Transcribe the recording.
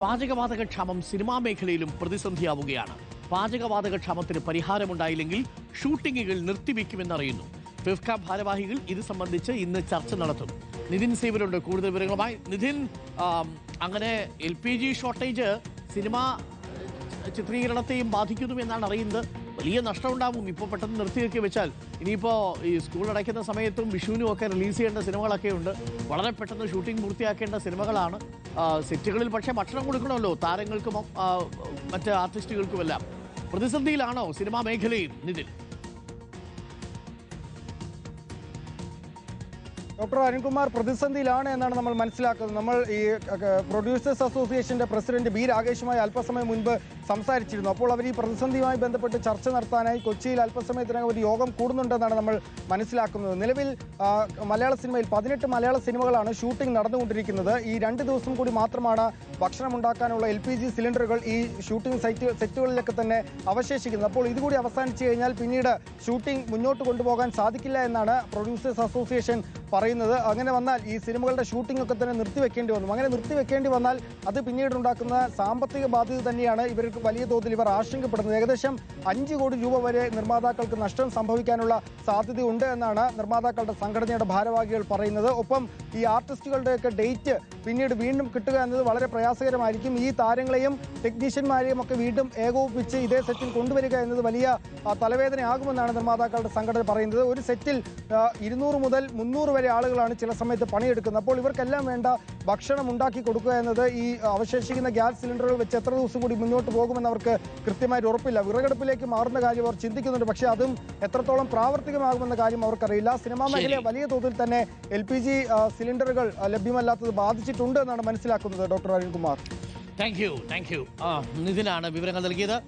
പാചകവാതക ക്ഷാമം സിനിമാ മേഖലയിലും പ്രതിസന്ധിയാവുകയാണ്. പാചകവാതക ക്ഷാമത്തിന് പരിഹാരമുണ്ടായില്ലെങ്കിൽ ഷൂട്ടിങ്ങുകൾ നിർത്തിവെക്കുമെന്നറിയുന്നു. ഫിഫ്ക ഭാരവാഹികൾ ഇത് സംബന്ധിച്ച് ഇന്ന് ചർച്ച നടത്തും. നിതിൻ സേവരുണ്ട് കൂടുതൽ വിവരങ്ങളുമായി. നിതിൻ, അങ്ങനെ LPG ഷോർട്ടേജ് സിനിമാ ചിത്രീകരണത്തെയും ബാധിക്കുന്നു എന്നാണ് അറിയുന്നത്. വലിയ നഷ്ടമുണ്ടാവും ഇപ്പോൾ പെട്ടെന്ന് നിർത്തിയൊക്കെ വെച്ചാൽ. ഇനിയിപ്പോൾ ഈ സ്കൂൾ അടയ്ക്കുന്ന സമയത്തും വിഷുവിനും ഒക്കെ റിലീസ് ചെയ്യേണ്ട സിനിമകളൊക്കെ ഉണ്ട്. വളരെ പെട്ടെന്ന് ഷൂട്ടിംഗ് പൂർത്തിയാക്കേണ്ട സിനിമകളാണ്. സെറ്റുകളിൽ പക്ഷേ ഭക്ഷണം കൊടുക്കണമല്ലോ താരങ്ങൾക്കും മറ്റ് ആർട്ടിസ്റ്റുകൾക്കുമെല്ലാം. പ്രതിസന്ധിയിലാണോ സിനിമാ മേഖലയും നിതിൻ? ഡോക്ടർ അരുൺകുമാർ പ്രതിസന്ധിയിലാണ് എന്നാണ് നമ്മൾ മനസ്സിലാക്കുന്നത്. നമ്മൾ ഈ പ്രൊഡ്യൂസേഴ്സ് അസോസിയേഷന്റെ പ്രസിഡന്റ് ബി രാകേഷുമായി അല്പസമയം മുൻപ് സംസാരിച്ചിരുന്നു. അപ്പോൾ അവർ ഈ പ്രതിസന്ധിയുമായി ബന്ധപ്പെട്ട് ചർച്ച നടത്താനായി കൊച്ചിയിൽ അല്പസമയത്തിനകം ഒരു യോഗം കൂടുന്നുണ്ടെന്നാണ് നമ്മൾ മനസ്സിലാക്കുന്നത്. നിലവിൽ മലയാള സിനിമയിൽ 18 മലയാള സിനിമകളാണ് ഷൂട്ടിംഗ് നടന്നുകൊണ്ടിരിക്കുന്നത്. ഈ 2 ദിവസം കൂടി മാത്രമാണ് ഭക്ഷണം ഉണ്ടാക്കാനുള്ള LPG സിലിണ്ടറുകൾ ഈ ഷൂട്ടിംഗ് സെറ്റുകളിലൊക്കെ തന്നെ അവശേഷിക്കുന്നത്. അപ്പോൾ ഇതുകൂടി അവസാനിച്ചു കഴിഞ്ഞാൽ പിന്നീട് ഷൂട്ടിംഗ് മുന്നോട്ട് കൊണ്ടുപോകാൻ സാധിക്കില്ല എന്നാണ് പ്രൊഡ്യൂസേഴ്സ് അസോസിയേഷൻ പറയുന്നത്. അങ്ങനെ വന്നാൽ ഈ സിനിമകളുടെ ഷൂട്ടിംഗ് ഒക്കെ തന്നെ നിർത്തിവെക്കേണ്ടി വന്നു. അങ്ങനെ നിർത്തിവെക്കേണ്ടി വന്നാൽ അത് പിന്നീട് ഉണ്ടാക്കുന്ന സാമ്പത്തിക ബാധ്യത തന്നെയാണ് ഇവർക്ക് വലിയ തോതിൽ ഇവർ ആശങ്കപ്പെടുന്നത്. ഏകദേശം 5 കോടി രൂപ വരെ നിർമ്മാതാക്കൾക്ക് നഷ്ടം സംഭവിക്കാനുള്ള സാധ്യതയുണ്ട് എന്നാണ് നിർമ്മാതാക്കളുടെ സംഘടനയുടെ ഭാരവാഹികൾ പറയുന്നത്. ഒപ്പം ഈ ആർട്ടിസ്റ്റുകളുടെയൊക്കെ ഡേറ്റ് പിന്നീട് വീണ്ടും കിട്ടുക എന്നത് വളരെ പ്രയാസകരമായിരിക്കും. ഈ താരങ്ങളെയും ടെക്നീഷ്യന്മാരെയും ഒക്കെ വീണ്ടും ഏകോപിപ്പിച്ച് ഇതേ സെറ്റിൽ കൊണ്ടുവരിക എന്നത് വലിയ തലവേദനയാകുമെന്നാണ് നിർമ്മാതാക്കളുടെ സംഘടന പറയുന്നത്. ഒരു സെറ്റിൽ 200 മുതൽ 300 വരെ ആളുകളാണ് ചില സമയത്ത് പണിയെടുക്കുന്നത്. അപ്പോൾ ഇവർക്കെല്ലാം വേണ്ട ഭക്ഷണം ഉണ്ടാക്കി കൊടുക്കുക എന്നത് ഈ അവശേഷിക്കുന്ന ഗ്യാസ് സിലിണ്ടറുകൾ വെച്ച് എത്ര ദിവസം കൂടി മുന്നോട്ട് പോകുമെന്ന് അവർക്ക് കൃത്യമായിട്ട് ഉറപ്പില്ല. വിറകടുപ്പിലേക്ക് മാറുന്ന കാര്യം അവർ ചിന്തിക്കുന്നുണ്ട്. പക്ഷേ അതും എത്രത്തോളം പ്രാവർത്തികമാകുമെന്ന കാര്യം അവർക്കറിയില്ല. സിനിമാ മേഖലയെ വലിയ തോതിൽ തന്നെ LPG സിലിണ്ടറുകൾ ലഭ്യമല്ലാത്തത് ബാധിച്ചിട്ടുണ്ട് എന്നാണ് മനസ്സിലാക്കുന്നത്. Doctor Arunkumar, thank you. നിതിനാണ് വിവരങ്ങൾ നൽകിയത്.